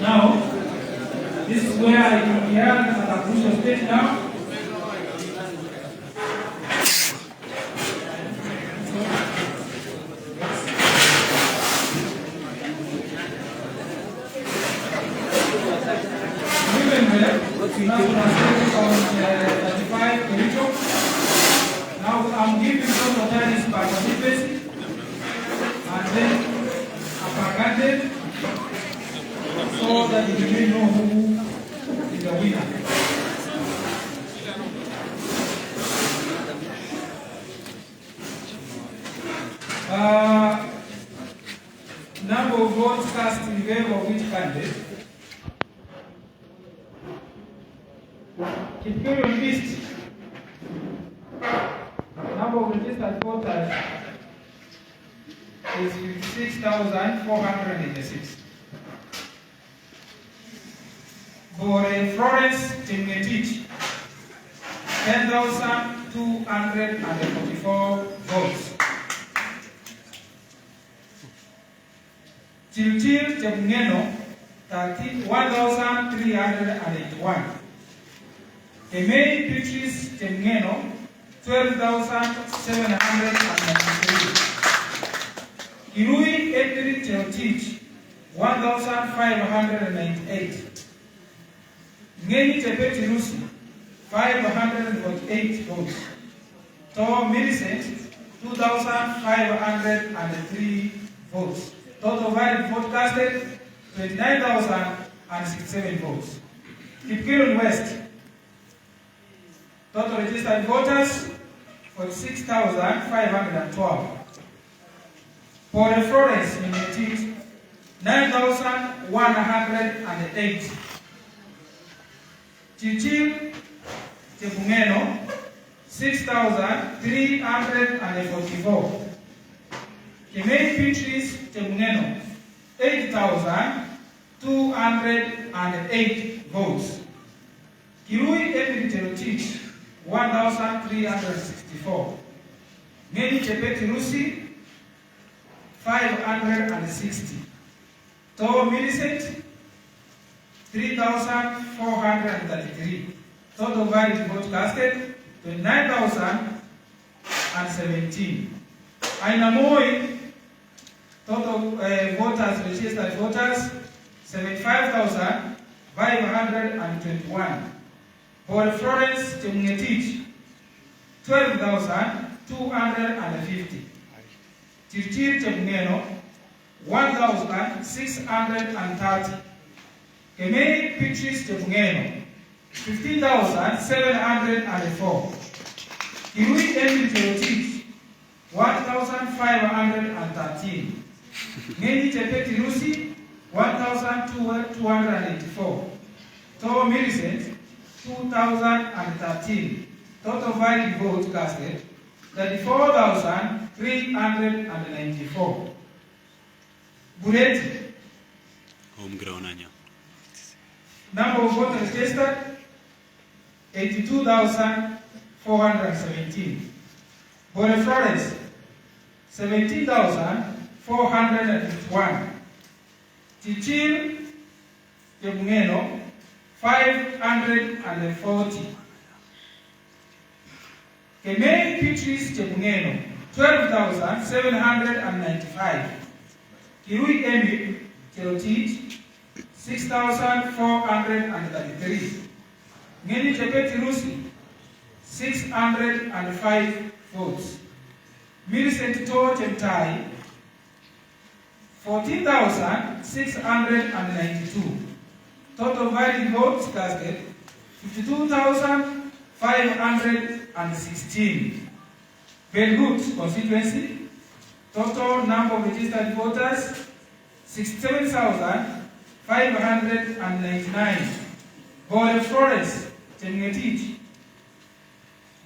Now, this is where I can hear the crucial stage now. Now I'm giving some of that is participation and then propaganda so that you may know who is the winner. Number of votes cast in favor of which candidate? Kericho list. Number of registered voters is 56,486. For Florence Timnetich, 10,244 votes. Chilchil Temngeno, 1,381. Emei Beatrice Temngeno, 12,793. Kirui Edric Cheltich, 1,598. Ngeni Tepeti Lucy, 548 votes. To Millicent, 2,503 votes. Total valid vote casted, 29,067 votes. Kipkiron West, total registered voters, 46,512. For the Florence Timnetich, 9,108. Chichil Tebungeno, 6,344. Emei Beatrice Temngeno, 8,208 votes. Kirui Edric Cheltich, 1,364. Ngeni Chepeti Lucy, 560. To Millicent, 3,433. Total valid vote casted, 29,017. Ainamoi, total voters, registered voters, 75,521. For Florence Timnetich, 12,250. Chirchir Temngeno, 1,630. Emei Beatrice Temngeno, 15,704. Kirui Edric Cheltich, 1,513. Ngeni Tepeti Lucy, 1,284. To Millicent, 2,013. Total valid vote casted, 34,394. Bureti. Home ground anya. Number of voters registered, 82,417. For Florence, 17,451. Chichil Tebungeno, 540. Emei Beatrice Temngeno, 12,795. Kirui Edric Cheltich, 6,433. Ngeni Chepeti Lucy, 605 votes. Millicent Temtai, 14,692. Total valid votes casted, 52,516. Belgut constituency, total number of registered voters, 67,599. For Florence Timnetich,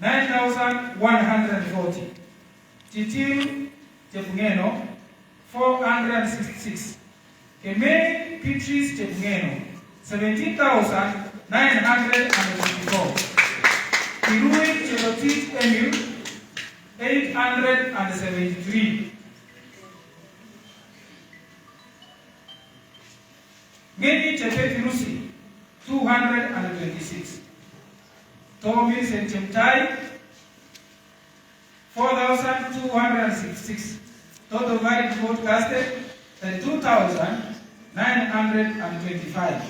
9,000 3,140. Chitil Chepungeno, 466. Kemei Petris Chepungeno, 17,954. Kirui Cherotit Emil, 873. Ngeni Chepeti Rusi, 226. Tommy Senchemtai, 4,266. Total valid vote casted, 32,925.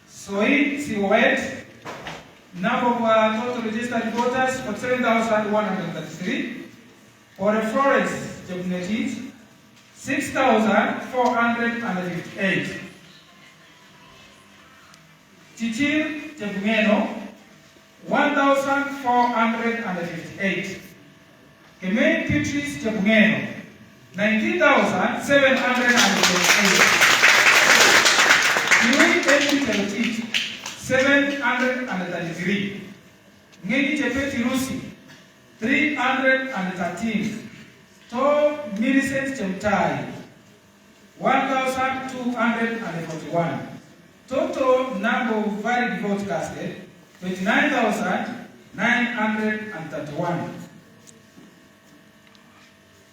Soid Siwet, number of total registered voters, 47,133. For the Flores Jebnetit, 6,458. Chichil Chepungeno, 1,458. Kemei Petris Chepungeno, 19,728. Kirui Emi Cherotit, 733. Ngeni Chepeti Rusi, 313. To Millicent Chemtai, 1,241. Total number of valid votes casted, 29,931.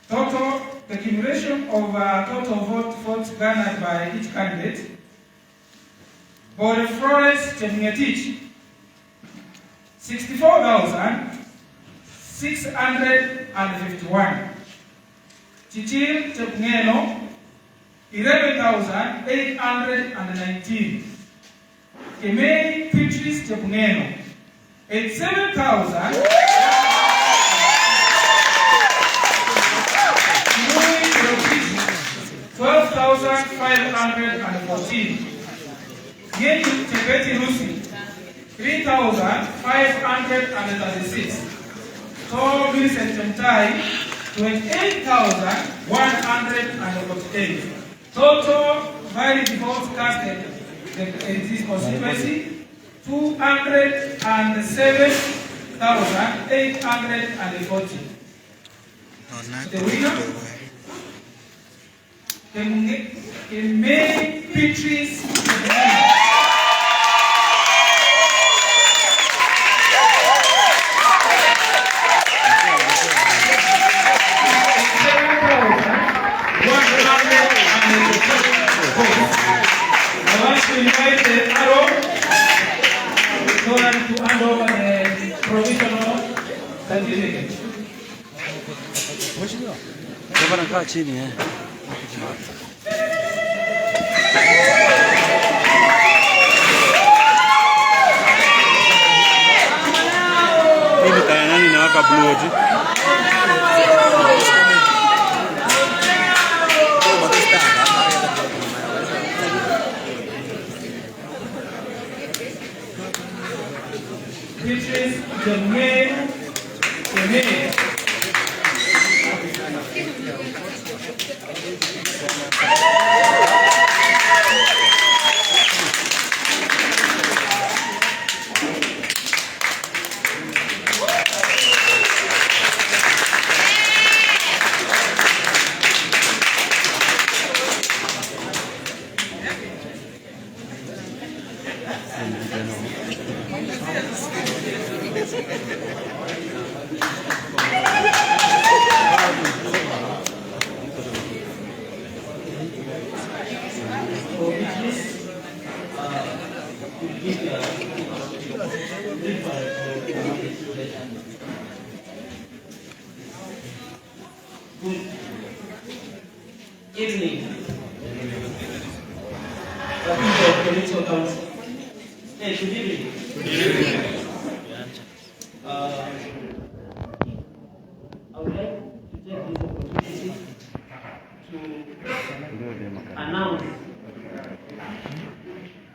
Total accumulation of total votes garnered by each candidate. For the Flores Chepngetich, 64,651. Chichil Chepngeno, 11,819. Kemei Petris Chepungeno, 87,000. Kirui Cherotit, 12,514. Ngeni Chepeti Rusi, 3,536. To Millicent Chemtai, 28,148. Total valid votes casted in this constituency, 207,840. The winner, Kemei Petris. To hand over the provisional certificate. Gavana kaa chini Hii kaya nani na waka blue eti? Which is the main. Good evening. People of Kericho County. Hey, good evening. Good evening. I would like to take this opportunity to announce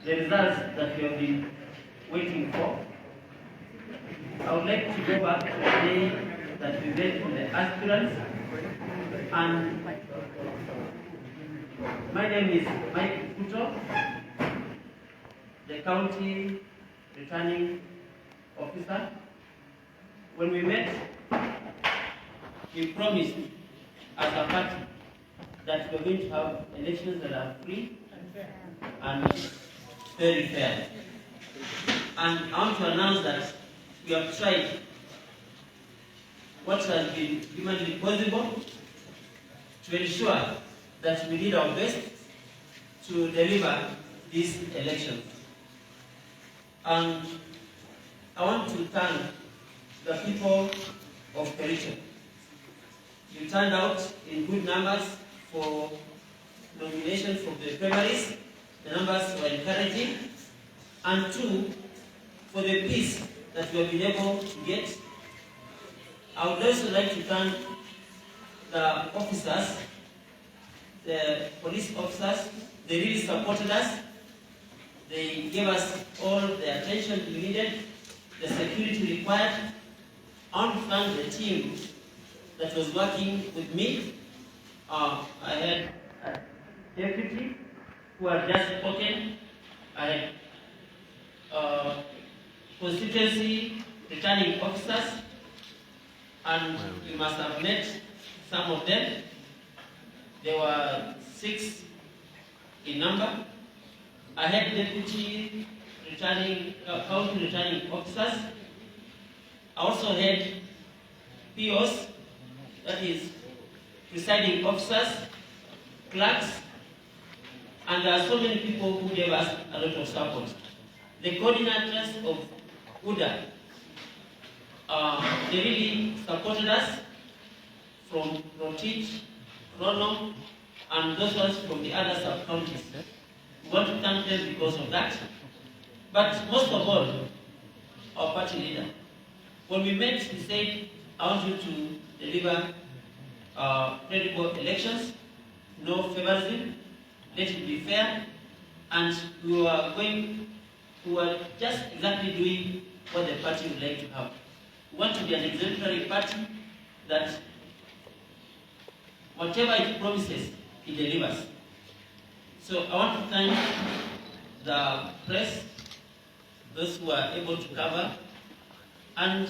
the results that we have been waiting for. I would like to go back to the day that we went to the aspirants, and my name is Mike Kuto, the county returning officer. When we met, we promised as a party that we're going to have elections that are free and very fair. And I want to announce that we have tried what has been humanly possible to ensure that we did our best to deliver these elections. And I want to thank the people of Kericho. You turned out in good numbers for nominations from the primaries. The numbers were encouraging. And two, for the peace that we have been able to get. I would also like to thank the officers, the police officers. They really supported us. They gave us all the attention we needed, the security required. I want to thank the team that was working with me. I had a deputy who had just spoken. I had constituency returning officers, and you must have met some of them. There were 6 in number. I had deputy returning, county returning officers. I also had POs, that is presiding officers, clerks, and there are so many people who gave us a lot of support. The coordinators of UDA, they really supported us from Rotich, Rono, and those ones from the other sub-counties. We want to thank them because of that. But most of all, our party leader. When we met, he said, I want you to deliver credible elections, no favorism, let it be fair, and we were just exactly doing what the party would like to have. We want to be an exemplary party that whatever it promises, it delivers. So I want to thank the press, those who are able to cover, and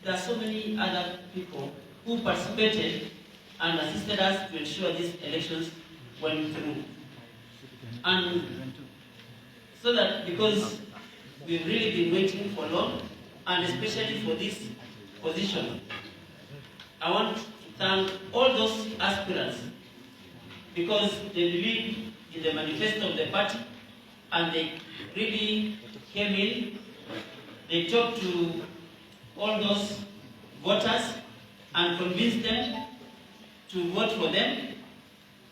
there are so many other people who participated and assisted us to ensure these elections went through. And so that, because we've really been waiting for long, and especially for this position, I want to thank all those aspirants because they believe in the manifesto of the party and they really came in. They talked to all those voters and convinced them to vote for them,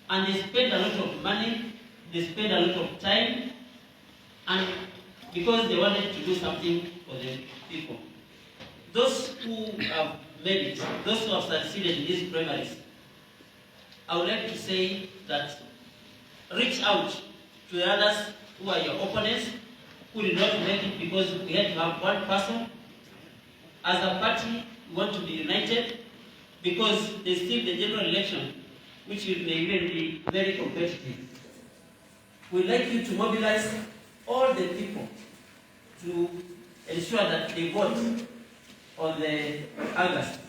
and they spent a lot of money, they spent a lot of time, and because they wanted to do something for the people. Those who have made it, those who have succeeded in these primaries, I would like to say that reach out to the others who are your opponents, who did not make it because we had to have one person. As a party, we want to be united because there's still the general election, which may even be very competitive. We'd like you to mobilize all the people to ensure that they vote on the August.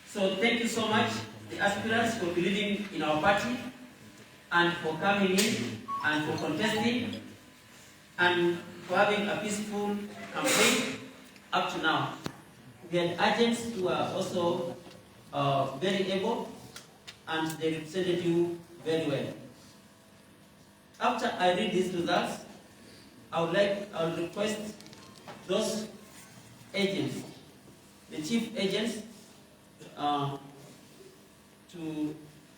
So thank you so much, the aspirants, for believing in our party and for coming in and for contesting and for having a peaceful campaign up to now. We had agents who are also very able and they represented you very well. After I read these results, I would request those agents, the chief agents, to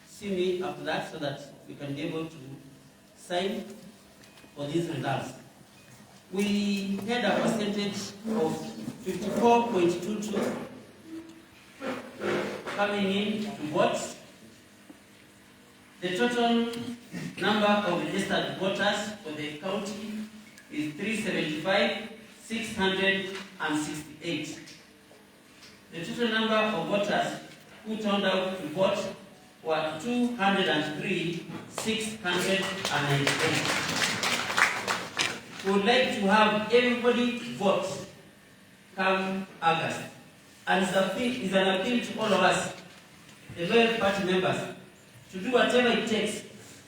see me after that so that we can be able to sign for these results. We had a percentage of 54.22 coming in to vote. The total number of registered voters for the county is 375,668. The total number of voters who turned out to vote were 203,698. we would like to have everybody vote come August. And it's an appeal to all of us, the loyal party members, to do whatever it takes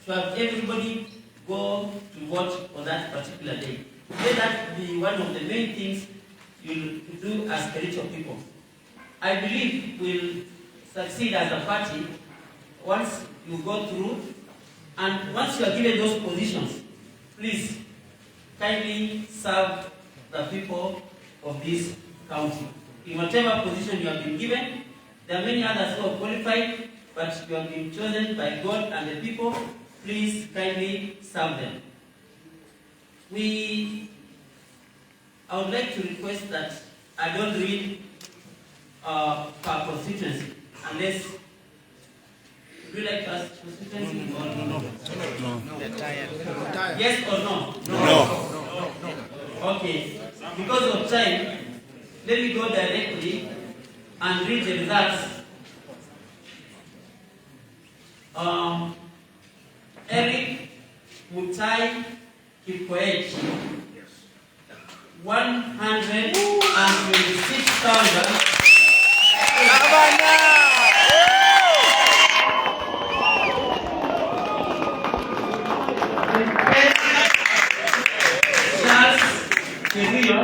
to have everybody go to vote on that particular day. Let that be one of the main things you do as Kericho people. I believe we'll succeed as a party once you go through, and once you are given those positions, please kindly serve the people of this county. In whatever position you have been given, there are many others who are qualified, but you have been chosen by God and the people. Please kindly serve them. I would like to request that I don't read per constituency, unless would you like to ask constituency or no? Yes or no? No. Okay. Because of time, let me go directly and read the results. Eric Mutai Kikoech, 126,000. Charles Kericho,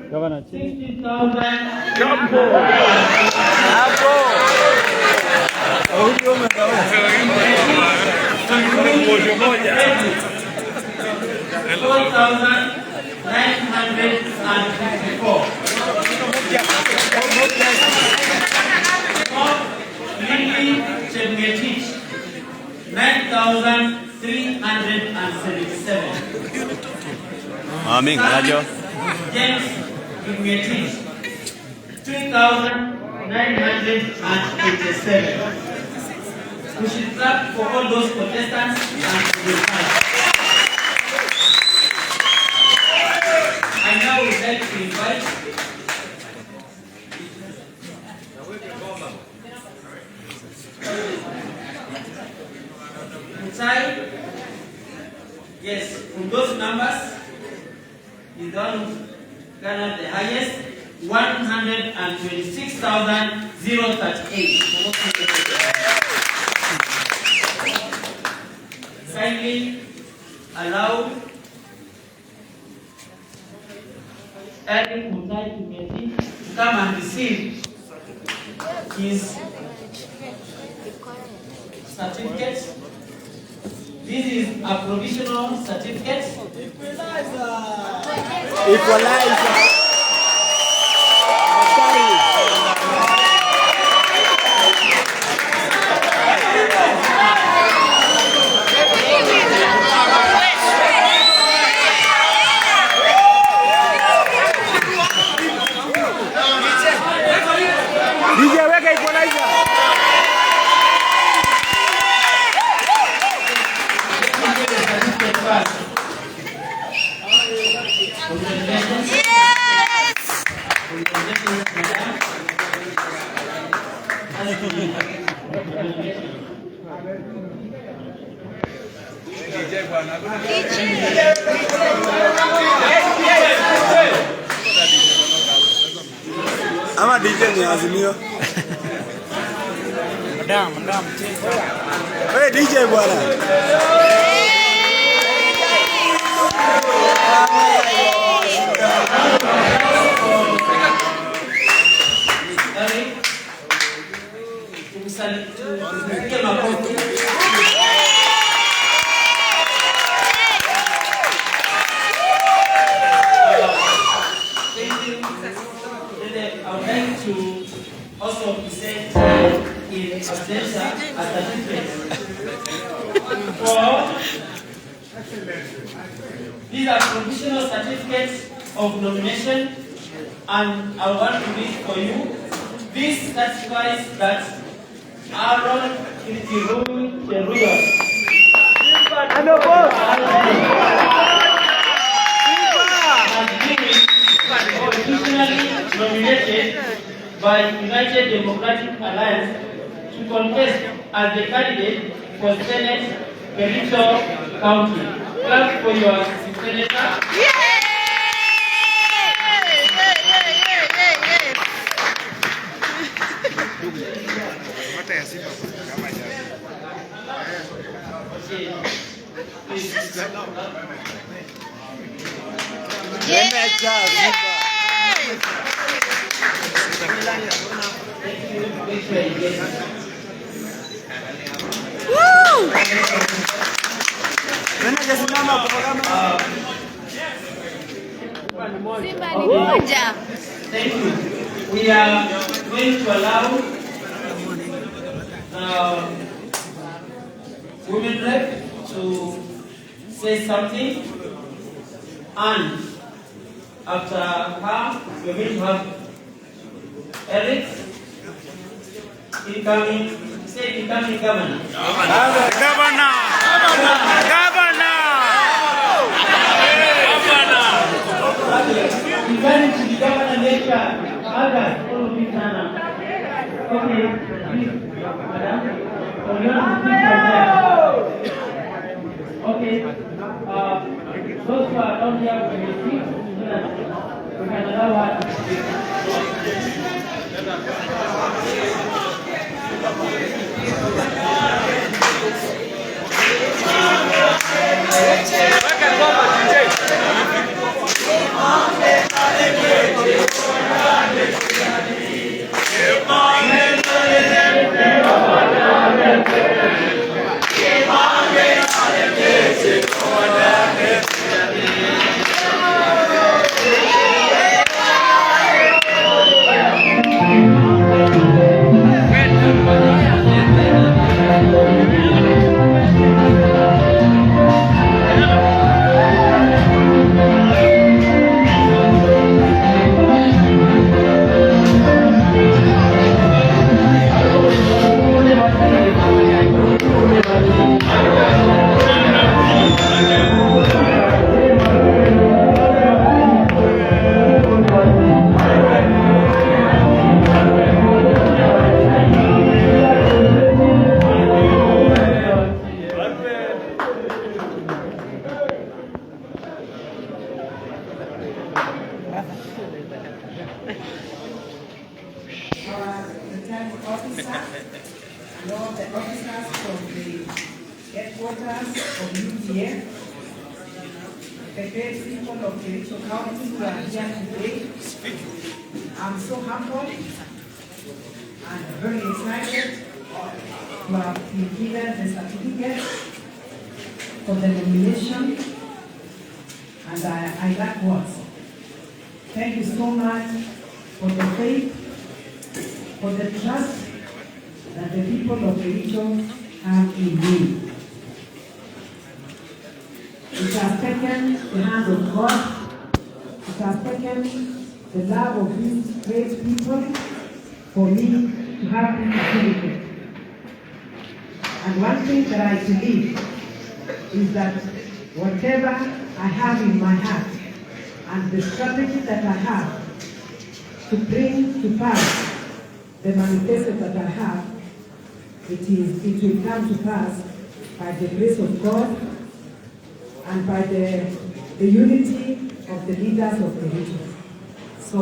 Governor, 4,954. Lily Chebgetich, 9,377. Amin, Rajo. James Chebgetich, 3,987. We should clap for all those protestants and the fans. I now would like to invite Mutai. Yes, from those numbers, you don't garner the highest, 126,038. Kindly allow Eric Mutai to come and receive his certificate. This is a provisional certificate. Equalizer. DJ weka equalizer. Ama DJ ni Azimio. Madam. Hey DJ bwana. I would like to also present in absentia a certificate for these are provisional certificates of nomination, and I want to read for you. This certifies that Aaron Kericho has been officially nominated by United Democratic Alliance to contest as the candidate for Senate Kericho County. Clap for your Senator. Thank you. We are going to allow women rep to say something, and after her, we're going to have Eric, incoming governor. Okay, those who are down here will speak so that we can allow her to speak. and all the officers from the headquarters of UDF, the great people of Kericho County who are here today. I'm so humbled and very excited to have been given the certificate for the nomination, and I lack words. Thank you so much for the faith, for the trust that the people of Kericho have in me. It has taken the hand of God. It has taken the love of these great people for me to have this certificate. And one thing that I believe is that whatever I have in my heart and the strategy that I have to bring to pass the manifesto that I have, it will come to pass by the grace of God and by the unity of the leaders of the region. So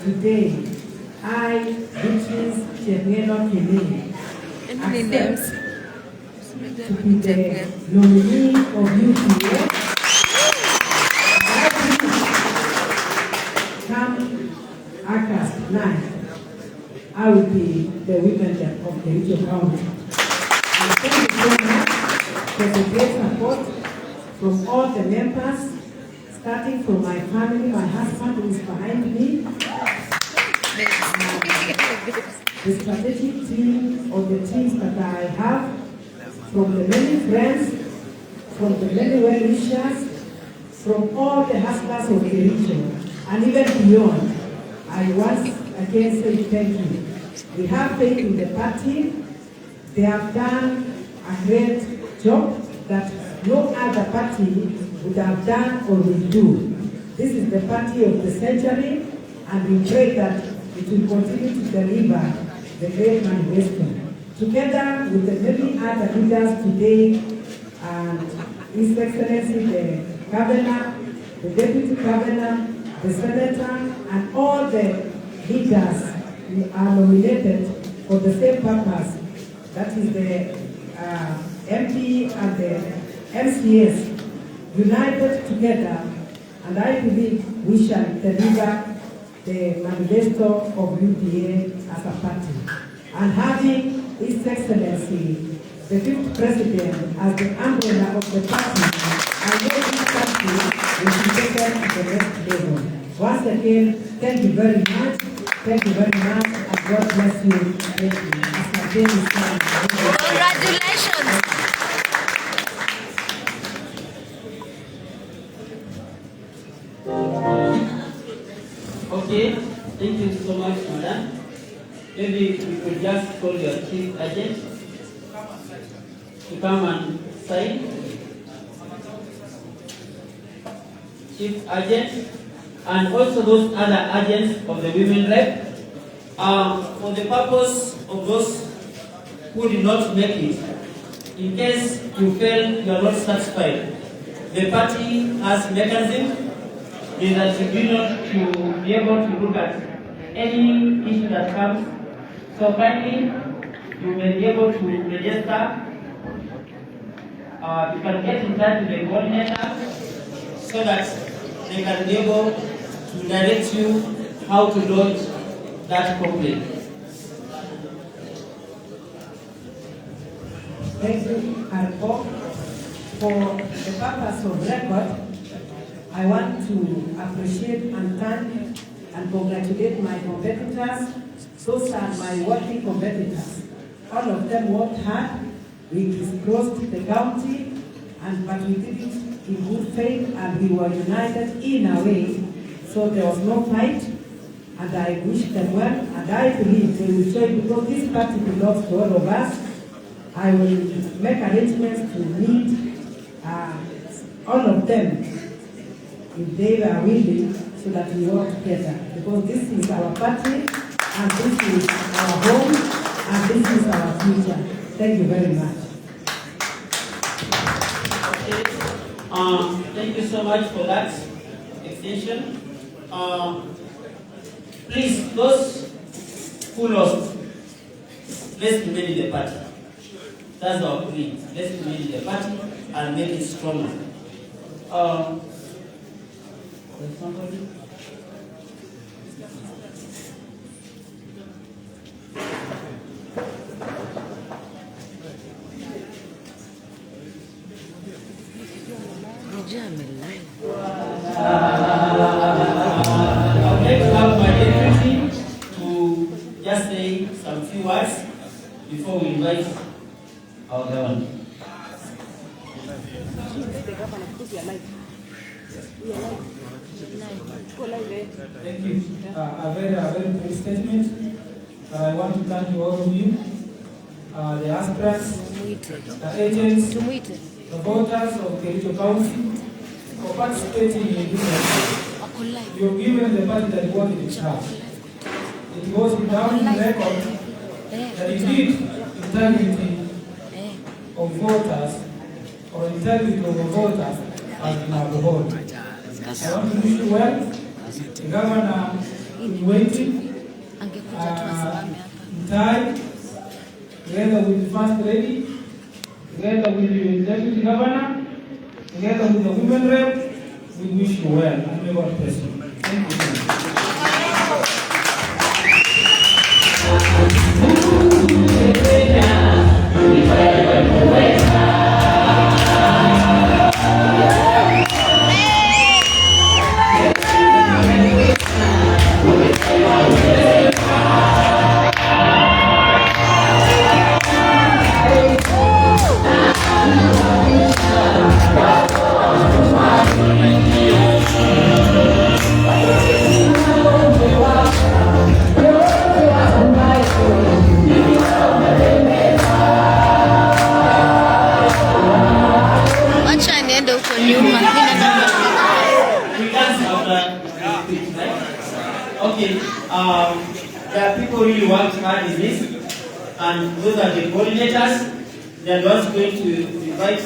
today, I, Beatrice Chernelo Kelly, accept to be the nominee of UPA. Come August 9th, I will be the women of Kericho County. And thank you so much for the great support from all the members, starting from my family, my husband who is behind me, the strategic team or the teams that I have, from the many friends, from the many well-wishers, from all the hustlers of the region, and even beyond. I once again say thank you. We have faith in the party. They have done a great job that no other party would have done or will do. This is the party of the century, and we pray that it will continue to deliver the great manifesto. Together with the many other leaders today, and His Excellency the Governor, the deputy governor, the senator, and all the leaders are nominated for the same purpose. That is the MP and the MCS united together, and I believe we shall deliver the manifesto of UDA as a party. And having His Excellency, the 5th President, as the umbrella of the party, I know this country will be taken to the next level. Once again, thank you very much. Thank you very much, and God bless you. Thank you. Congratulations. Okay, thank you so much, madam. Maybe we could just call your chief agent to come and sign. Chief agent, and also those other agents of the women rep. For the purpose of those who did not make it, in case you feel you are not satisfied, the party has mechanism that you do not to be able to look at any issue that comes. So kindly, you may be able to register. You can get in touch with the coordinator so that they can be able to direct you how to lodge that complaint. Thank you, Arpo. For the purpose of record, I want to appreciate and thank and congratulate my competitors. Those are my worthy competitors. All of them worked hard. We disclosed the county, but we did it in good faith, and we were united in a way, so there was no fight, and I wish them well, and I believe they will show, because this party belongs to all of us. I will make arrangements to meet all of them, if they are willing, so that we work together, because this is our party, and this is our home, and this is our future. Thank you very much. Thank you so much for that extension. Please, those who lost, let's remain in the party. That's our creed. Let's remain in the party and make it stronger. There's somebody? I'd like to have my deputy to just say some few words before we invite our governor. Thank you. A very brief statement. I want to thank you, all of you, the aspirants, the agents, the voters of Kericho County, for participating in this. You have given the party that what it has. It was without record that indeed integrity of voters or integrity of the voters has been upheld. I want to wish you well. The governor is waiting in time, together with the first lady, together with the deputy governor, together with the women rep. We wish you well and may God bless you. Thank you. Okay, there are people really worked hard in this, and those are the coordinators. They are the ones going to invite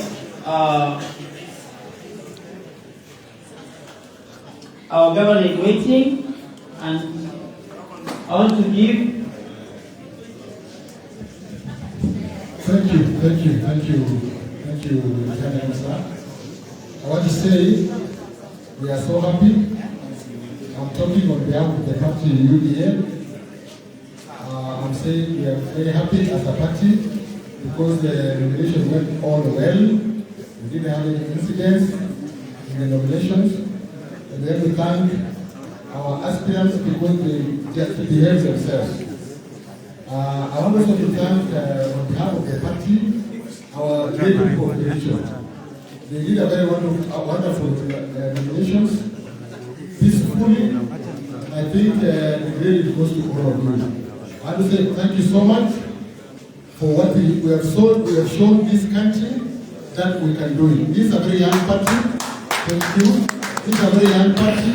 our governor in waiting, and I want to give. Thank you, Lieutenant Sir. I want to say we are so happy. I'm talking on behalf of the party UDA. I'm saying we are very happy as a party because the nomination went all well. We didn't have any incidents in the nominations. And then we thank our aspirants because they just behaved themselves. I want also to thank, on behalf of the party, our lady people of Kericho. They did a very wonderful nominations, peacefully. I think the credit goes to all of you. I want to say thank you so much for what we have shown. We have shown this country that we can do it. This is a very young party. Thank you. This is a very young party,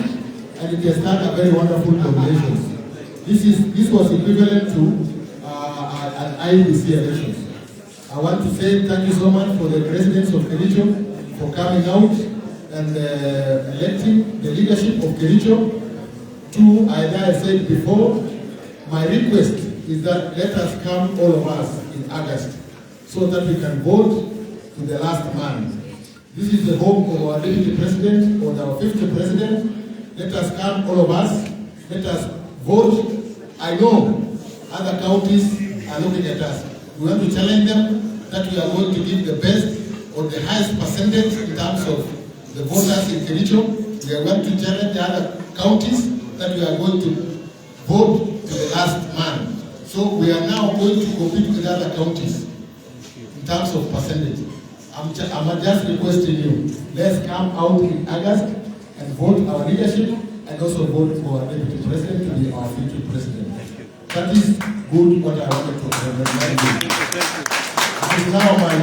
and it has done a very wonderful nominations. This was equivalent to an IBC elections. I want to say thank you so much for the residents of Kericho for coming out and electing the leadership of Kericho. As I said before, my request is that let us come, all of us, in August, so that we can vote to the last man. This is the home of our deputy president, or our 50th president. Let us come, all of us, let us vote. I know other counties are looking at us. We want to challenge them that we are going to give the best or the highest percentage in terms of the voters in Kericho. We are going to challenge the other counties that we are going to vote to the last man. So we are now going to compete with other counties in terms of percentage. I'm just requesting you, let's come out in August and vote our leadership and also vote for our deputy president to be our future president. That is good what I wanted to remind you. It is now my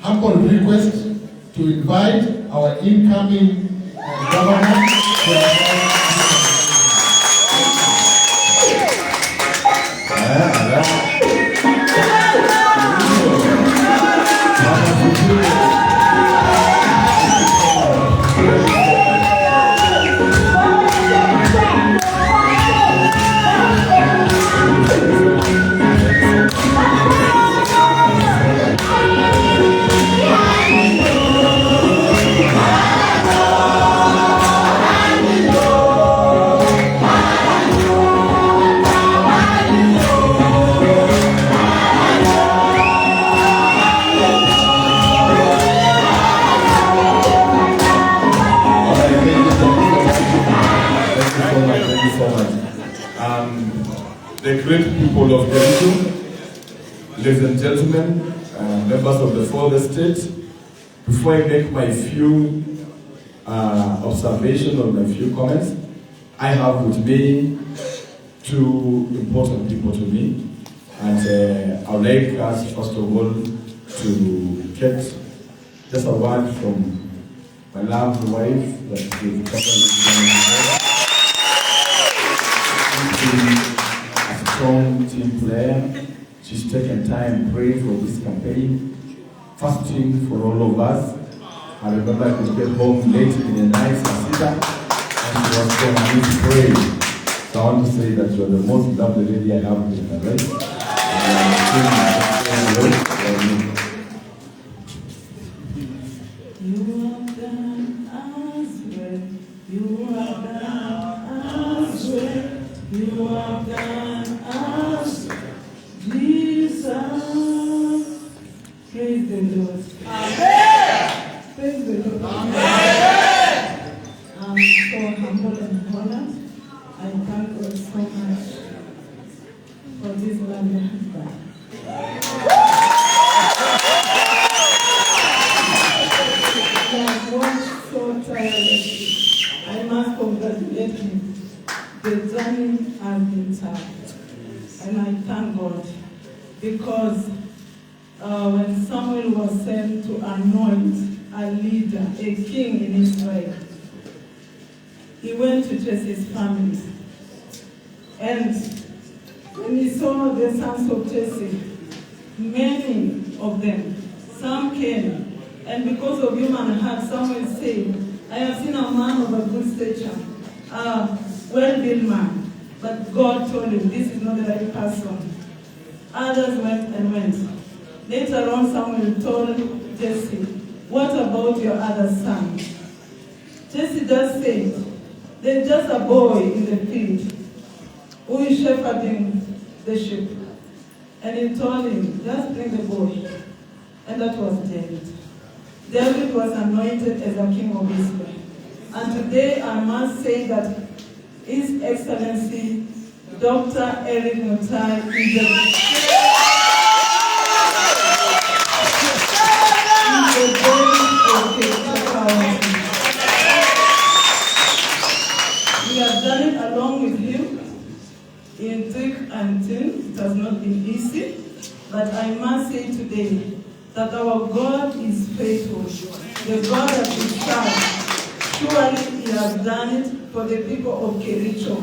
humble request to invite our incoming governor to the great people of Kericho, ladies and gentlemen, members of the fourth estate, before I make my few observations or my few comments, I have with me two important people to me, and I would like us first of all to get just a word from my loved wife that is the strong team player. She's taken time praying for this campaign, fasting for all of us. I remember I could get home late in the night, and she was going to pray. So I want to say that you're the most lovely lady I have in my life. You have done as well. You have done as well. You have done as Jesus. Praise the Lord. Amen. Praise the Lord. Amen. I'm so humble and honored. I thank God so much for this lovely husband. I have worked so tirelessly. I must congratulate him. The journey has been tough, and I thank God because when Samuel was sent to anoint a leader, a king in Israel, he went to trace his family. And when he saw the sons of Jesse, many of them, some came, and because of human heart, Samuel said, I have seen a man of a good stature, a well-built man, but God told him, this is not the right person. Others went and went. Later on, Samuel told Jesse, what about your other son? Jesse just said, there's just a boy in the field who is shepherding the sheep. And he told him, just bring the boy. And that was David. David was anointed as a king of Israel. And today I must say that His Excellency Dr. Eric Mutai is We have done it along with him in thick and thin. It has not been easy, but I must say today that our God is faithful. The God that we serve, surely He has done it for the people of Kericho.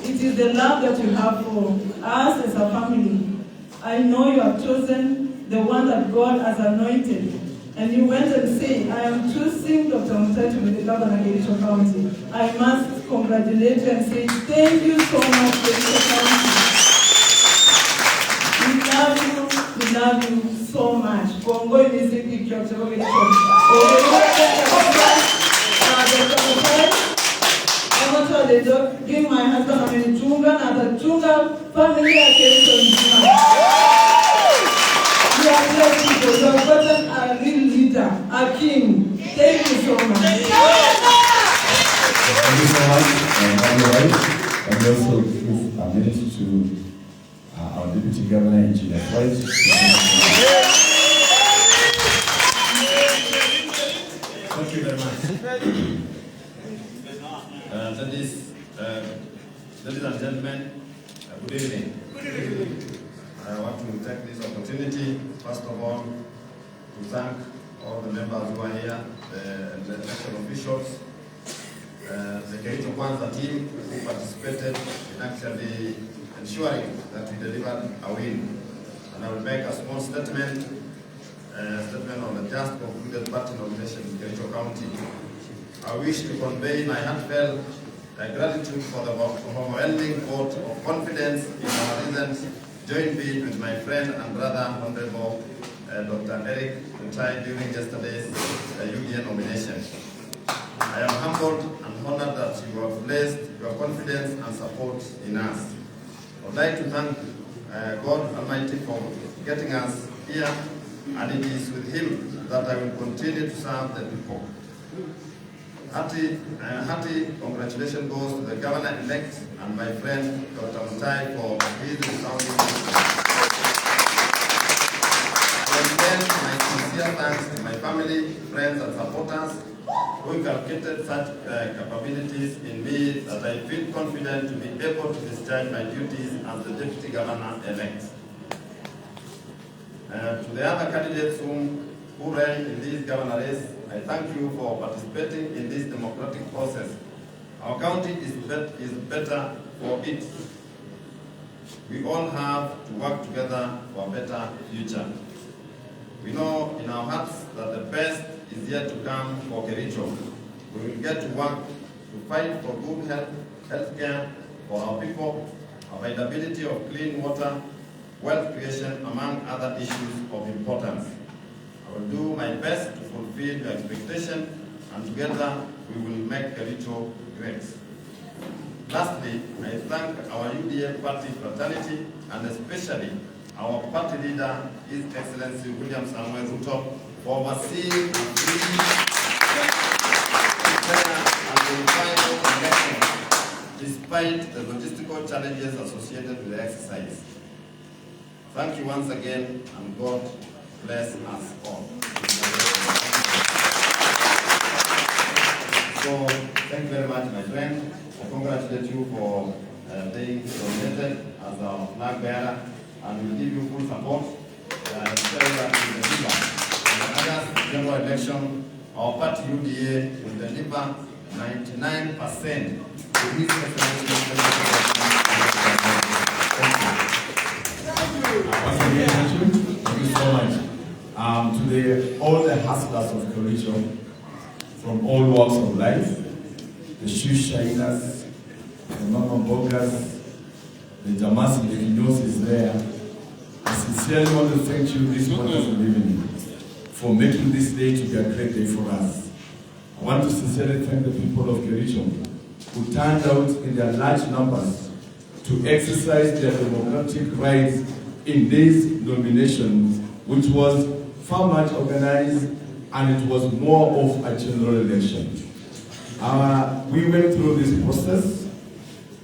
It is the love that you have for us as a family. I know you have chosen the one that God has anointed. And you went and said, I am choosing Dr. Mutai to be the governor of Kericho County. I must congratulate you and say, thank you so much, Kericho County. We love you so much. Kongo music picture of Kericho. Give my husband a many chunga and the chunga family at Kericho. You are blessed people. You have gotten a real leader, a king. Thank you so much. Thank you so much, and we also give a minute to our Deputy Governor in Chile. Thank you very much. Ladies and gentlemen, good evening. I want to take this opportunity, first of all, to thank all the members who are here, the election officials, the Kericho Kwanza team who participated in actually ensuring that we delivered a win. And I will make a small statement on the just concluded party nomination in Kericho County. I wish to convey my heartfelt gratitude for the overwhelming vote of confidence in our recent joint bid with my friend and brother, Honorable Dr. Eric Mutai during yesterday's UDA nomination. I am humbled and honored that you have placed your confidence and support in us. I would like to thank God Almighty for getting us here, and it is with Him that I will continue to serve the people. Hearty congratulations goes to the Governor-elect and my friend Dr. Mutai for his resounding. I extend my sincere thanks to my family, friends and supporters who inculcated such capabilities in me that I feel confident to be able to discharge my duties as the Deputy Governor-elect. To the other candidates who ran in this governor race, I thank you for participating in this democratic process. Our county is better for it. We all have to work together for a better future. We know in our hearts that the best is yet to come for Kericho. We will get to work to fight for good health care for our people, availability of clean water, wealth creation, among other issues of importance. I will do my best to fulfill your expectation, and together we will make Kericho great. Lastly, I thank our UDA party fraternity and especially our party leader, His Excellency William Samuel Ruto, for overseeing the free, fair and final election, despite the logistical challenges associated with the exercise. Thank you once again, and God bless us all. So, thank you very much, my friend. I congratulate you for being nominated as our flag bearer, and we will give you full support. In the August general election, our party UDA will deliver 99% to His Thank you so much. To all the hustlers of Kericho, from all walks of life, the shoe shiners, the mama boggers, the Jamas and the Kinos is there. I sincerely want to thank you this wonderful evening for making this day to be a great day for us. I want to sincerely thank the people of Kericho who turned out in their large numbers to exercise their democratic rights in this nomination, which was far much organized and it was more of a general election. We went through this process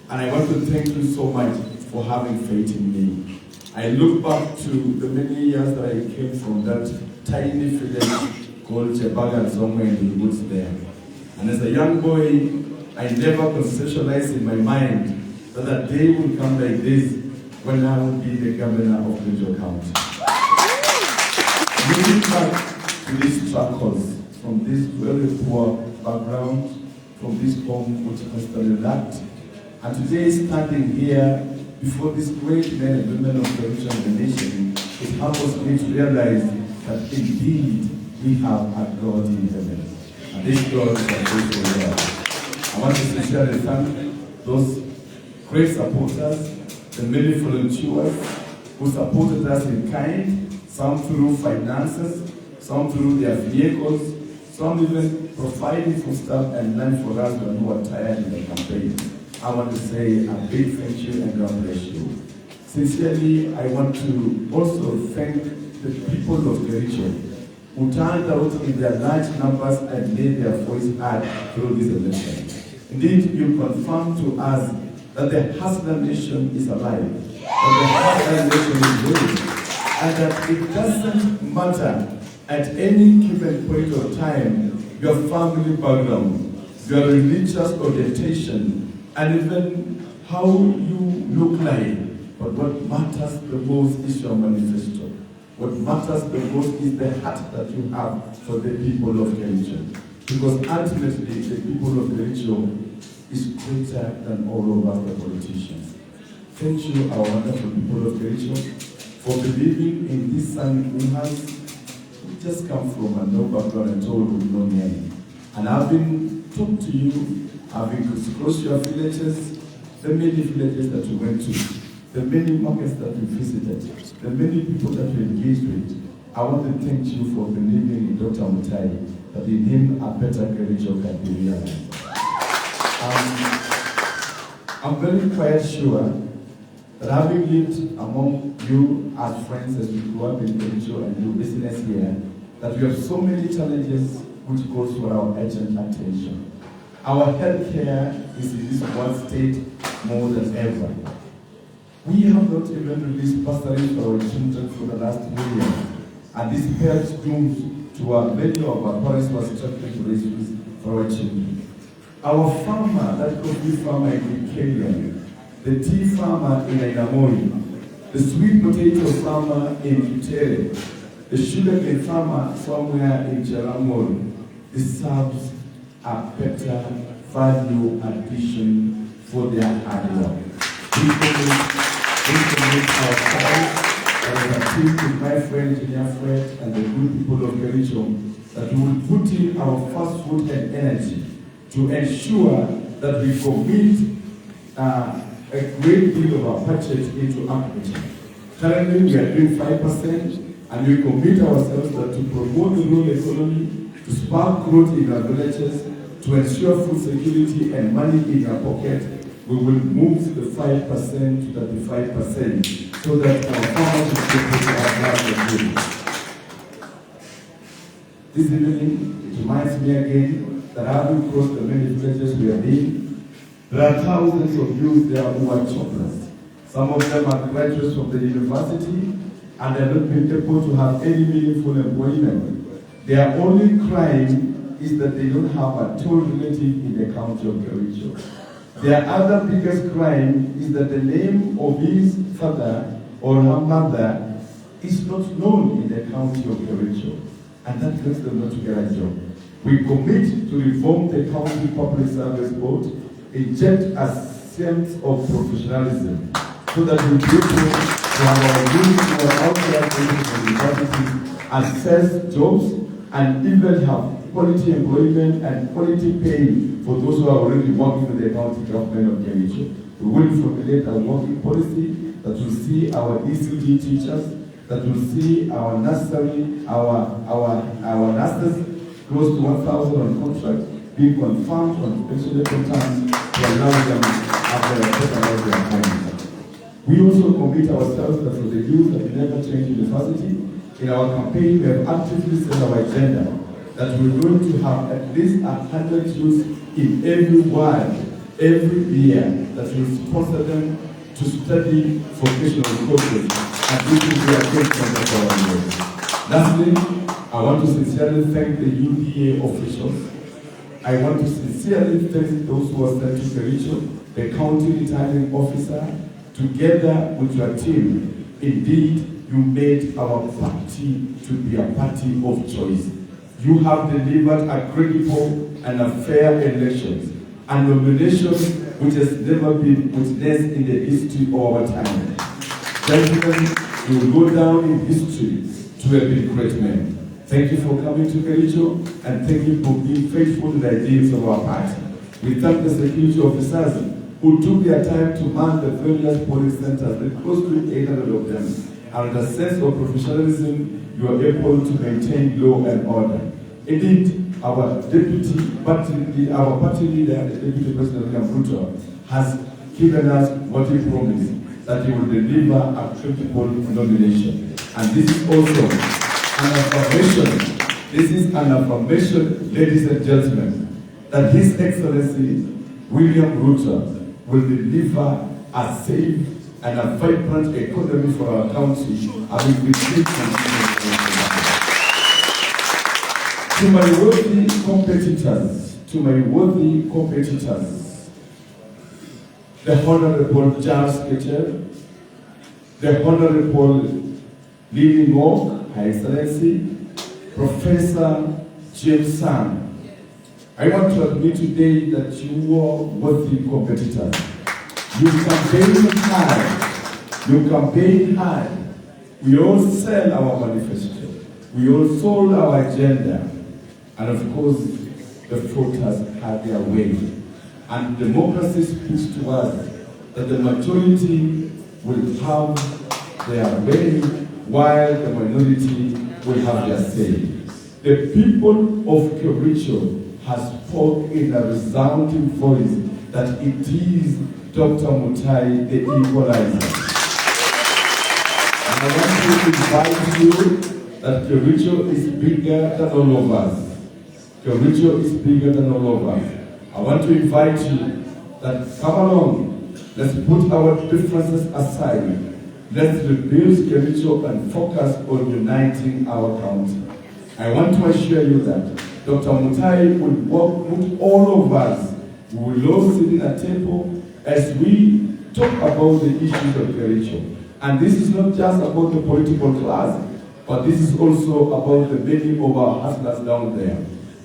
and I want to thank you so much for having faith in me. I look back to the many years that I came from that tiny village called Chebaga, somewhere in the woods there. And as a young boy, I never conceptualized in my mind that a day would come like this when I would be the governor of Kericho County. Looking back to these struggles from this very poor background, from this home which constantly lacked, and today standing here before this great men and women of Kericho and the nation, it helps me to realize that indeed we have a God in heaven. And this God is a faithful God. I want to sincerely thank those great supporters, the many volunteers who supported us in kind, some through finances, some through their vehicles, some even providing foodstuff and lunch for us when we were tired in the campaign. I want to say a big thank you and God bless you. Sincerely, I want to also thank the people of Kericho who turned out in their large numbers and made their voice heard through this election. Indeed, you confirmed to us that the Hustler nation is alive, that the Hustler nation is real, and that it doesn't matter at any given point of time your family background, your religious orientation, and even how you look like. But what matters the most is your manifesto. What matters the most is the heart that you have for the people of Kericho. Because ultimately, the people of Kericho is greater than all of us, the politicians. Thank you, our wonderful people of Kericho, for believing in this son who has just come from a no background and told with no name. And I've been talking to you, I've been across your villages, the many villages that you went to, the many markets that you visited, the many people that you engaged with. I want to thank you for believing in Dr. Mutai, that in him a better Kericho can be realized. I'm very quite sure that having lived among you as friends as we grew up in Kericho and do business here, that we have so many challenges which calls for our urgent attention. Our healthcare is in this one state more than ever. We have not even released bursaries for our children for the last 2 years, and this helps dooms to our many of our parents who are struggling to raise fees for our children. Our farmer, that coffee farmer in Kenya, the tea farmer in Ainamoi, the sweet potato farmer in Kitere, the sugarcane farmer somewhere in Jaramoro, deserves a better value addition for their hard work. We commit our time, as a team with my friend, Engineer Fred, and the good people of Kericho, that we will put in our first foot and energy to ensure that we commit a great deal of our budget into agriculture. Currently, we are doing 5%, and we commit ourselves that to promote the rural economy, to spark growth in our villages, to ensure food security and money in our pocket. We will move the 5% to 35% so that our farmers will be able to have good. This evening, it reminds me again that having crossed the many villages we have been, there are thousands of youth there who are jobless. Some of them are graduates from the university and they are not being able to have any meaningful employment. Their only crime is that they don't have a tall relative in the county of Kericho. Their other biggest crime is that the name of his father or her mother is not known in the county of Kericho, and that makes them not to get a job. We commit to reform the county public service board, inject a sense of professionalism, so that we be able to have our youth who are out there from university access jobs and even have quality employment and quality pay for those who are already working with the county government of Kericho. We will formulate a working policy that will see our ECD teachers, that will see our nursery, our nurses close to 1,000 on contract, being confirmed on special terms to allow them to about their families. We also commit ourselves that for the youth at Never Change University, in our campaign we have actively set our agenda that we're going to have at least 100 youths in every ward, every year, that will sponsor them to study vocational courses, and this will be a great center for our youth. Lastly, I want to sincerely thank the UDA officials. I want to sincerely thank those who are sent to Kericho, the county returning officer, together with your team. Indeed, you made our party to be a party of choice. You have delivered a credible and a fair election, a nomination which has never been witnessed in the history of our time. Gentlemen, you will go down in history to have been great men. Thank you for coming to Kericho, and thank you for being faithful to the ideals of our party. We thank the security officers who took their time to man the various police centers, the close to 800 of them, and with a sense of professionalism, you are able to maintain law and order. Indeed, our party leader, the Deputy President William Ruto, has given us what he promised, that he will deliver a credible nomination. And this is also an affirmation. This is an affirmation, ladies and gentlemen, that His Excellency William Ruto will deliver a safe and a vibrant economy for our country, and will receive to my worthy competitors, the Honorable Charles Ketcher, the Honorable Lily Walk, Her Excellency, Professor James Sang, I want to admit today that you are worthy competitors. You campaign hard. We all sell our manifesto. We all sold our agenda. And of course, the voters had their way. And democracy speaks to us that the majority will have their way while the minority will have their say. The people of Kericho has spoken in a resounding voice that it is Dr. Mutai, the equalizer. And I want to invite you that Kericho is bigger than all of us. Kericho is bigger than all of us. I want to invite you that come along, let's put our differences aside. Let's rebuild Kericho and focus on uniting our county. I want to assure you that Dr. Mutai will work with all of us. We will all sit in a table as we talk about the issues of Kericho. And this is not just about the political class, but this is also about the many of our hustlers down there.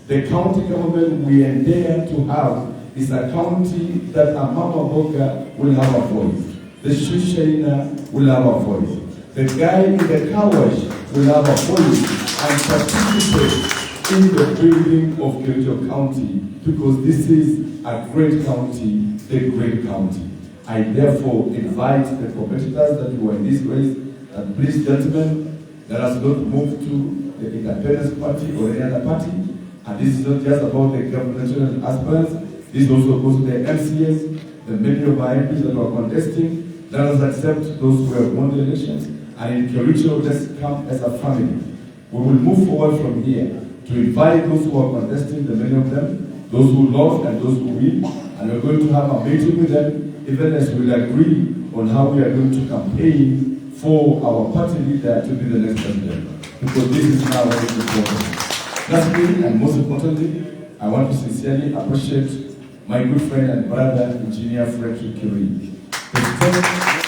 The county government we endeavor to have is a county that a Mama Boga will have a voice. The Shushaina will have a voice. The guy in the car wash will have a voice and participate in the building of Kericho County, because this is a great county, the great county. I therefore invite the competitors that were in this race that please, gentlemen, let us not move to the Independence Party or any other party. And this is not just about the governmental aspirants. This also goes to the MCAs, the many of our MPs that are contesting. Let us accept those who have won the elections. And in Kericho, let's come as a family. We will move forward from here to invite those who are contesting, the many of them, those who lost and those who win. And we're going to have a meeting with them, even as we'll agree on how we are going to campaign for our party leader to be the next president. Because this is now very important. Lastly, and most importantly, I want to sincerely appreciate my good friend and brother, Engineer Frederick Kiri. The step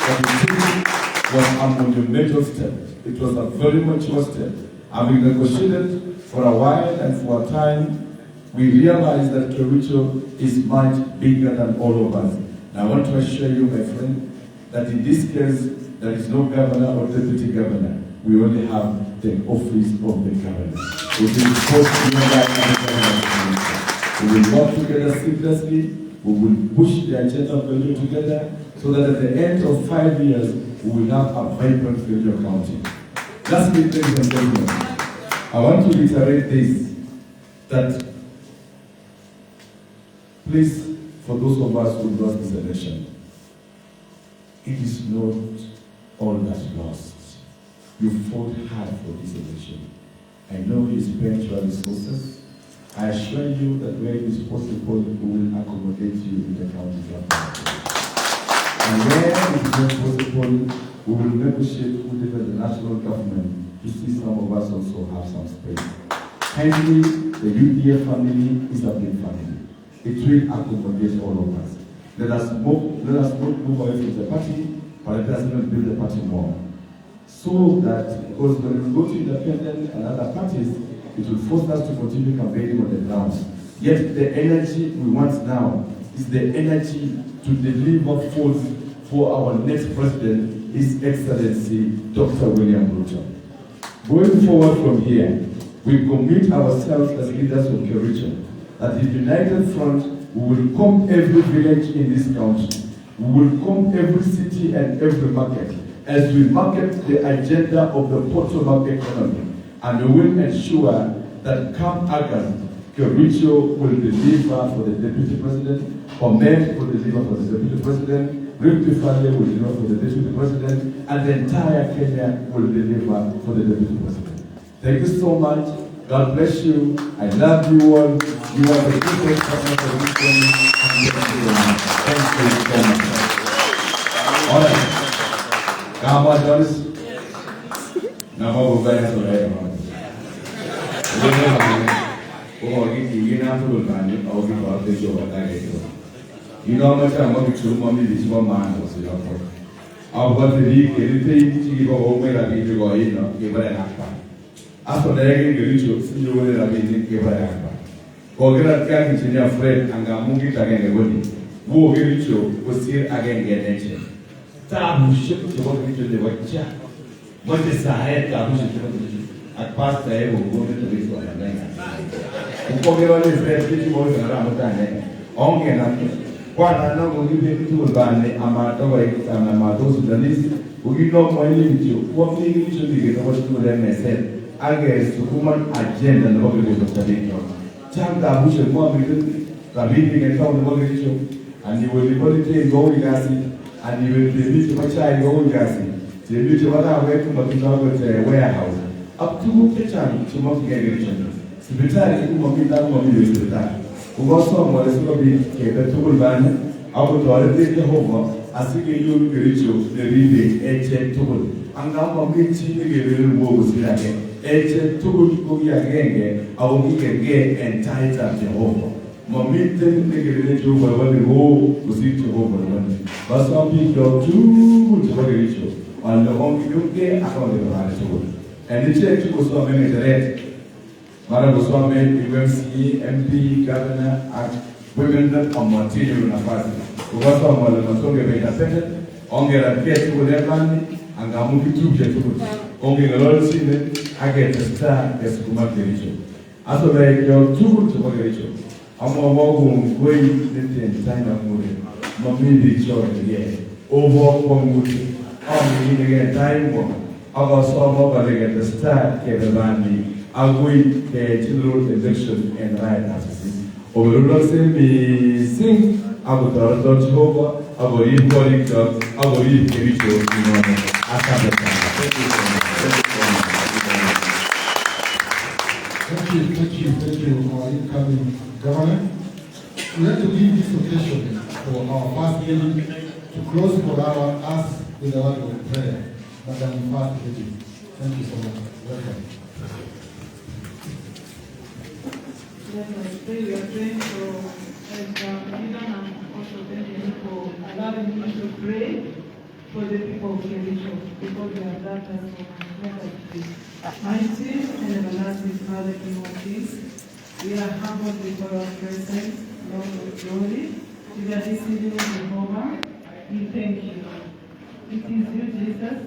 that he took was a monumental step. It was a very mature step. And we negotiated for a while, and for a time, we realized that Kericho is much bigger than all of us. And I want to assure you, my friend, that in this case, there is no governor or deputy governor. We only have the office of the governor. We will support we will work together seamlessly. We will push the agenda of the law together so that at the end of 5 years, we will have a vibrant Kericho County. Lastly, ladies and gentlemen, I want to reiterate this, that please, for those of us who lost this election, it is not all that lost. You fought hard for this election. I know you spent your resources. I assure you that where it is possible, we will accommodate you in the county government. And where it is not possible, we will negotiate with the national government to see some of us also have some space. Kindly, the UDF family is a big family. It will accommodate all of us. Let us not move away from the party, but let us not build the party more. So that, because when we go to independent and other parties, it will force us to continue campaigning on the ground. Yet the energy we want now is the energy to deliver forth for our next president, His Excellency, Dr. William Ruto. Going forward from here, we commit ourselves as leaders of Kericho that the united front, we will come every village in this country. We will come every city and every market as we market the agenda of the bottom-up economy. And we will ensure that come August, Kericho will deliver for the Deputy President, Omed will deliver for the Deputy President, Rift Valley will deliver for the Deputy President, and the entire Kenya will deliver for the Deputy President. Thank you so much. God bless you. I love you all. You are the greatest partner for this country. Thank you so much. All right. Come on, Jonas. Now, we'll go back to the you know how much I'm going to mommy this one man was your fault. I've got the league, everything to give away that if you go in, give her an akbar. After the egg, you will have been give her an akbar. Go get a cat in your friend and I'm moving again a body. Who will see again get nature. Tabu ship to what we do the watcher. What is the head tabu ship? At past the air will go into this one. Who forget is there, pretty more than around the time. Only enough. What I know will give it to Bani, Amatoa, and Amato Sudanese, who you know more limit you. What thing you should be getting what to them myself. I guess to human agenda and the organization of Kericho. Chanta Bush and more because the meeting and found the organization, and you will be volunteering going acid, and you will be meeting my child going acid. The meeting what I went to the warehouse. Up to the time to mock Kericho. The Britannic who will be that one with the time. Who was someone is going to be a tool ban, I would already take the home, as if you reach the reading, a tool. And now I'm going to little woes again. A tool go again, I will be again and tie up the home. Mommy, then the religion by what the whole was it to over one. But some people too to what reach you. On the home you get, I found the tool. And the church was so many the red. Madam Goswami, UMC, MP, Governor, and women that are material in a party. We got some of them so very independent. Only a get to their family, and I'm moving to get to it. Only a lot of singing, I get to start as to my religion. As of like your two to my religion, I'm a walk going in time of moving. Mommy, the joy, yeah. Over one movie. Only again time one. I got some over again to start, get the family. Avoid the general election and right access. Overall, say me sing. I will tell Jehovah. I will leave body club. I will leave Kericho. Thank you, our incoming governor. We have to leave this occasion for our first lady to close for us with a word of prayer. Madam First Lady, thank you so much. Welcome. Let us pray. We are praying for leader and also thanking you for allowing me to pray for the people of Kericho because they have done us so much. Let us pray. Mighty and everlasting Father, King of Kings, we are humbled before our presence, Lord of glory. We are receiving Jehovah. We thank you. It is you, Jesus.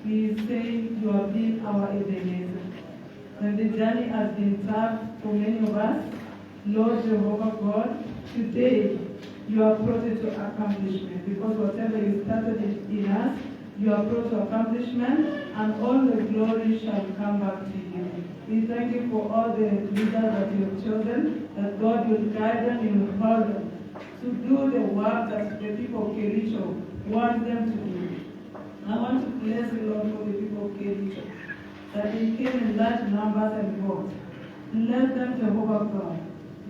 He is saying you have been our Ebenezer. and the journey has been tough for many of us. Lord Jehovah God, today you are brought it to accomplishment, because whatever you started in us, you are brought to accomplishment, and all the glory shall come back to you. We thank you for all the leaders that you have chosen, that God will guide them, you will hold them to do the work that the people of Kericho want them to do. I want to bless the Lord for the people of Kericho, that they came in large numbers and vote. Bless them, Jehovah God.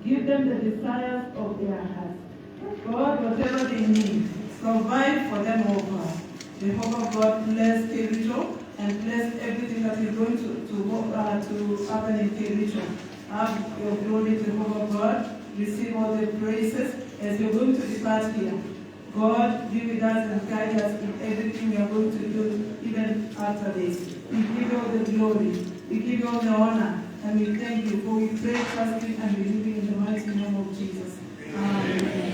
Give them the desires of their hearts. God, whatever they need, provide for them, O God. Jehovah God, bless Kericho and bless everything that is going to happen in Kericho. Have your glory, Jehovah God. Receive all the praises as you're going to depart here. God, be with us and guide us in everything we are going to do, even after this. We give you all the glory. We give you all the honor. And we thank you for we pray, trusting, and believing in the mighty name of Jesus. Amen.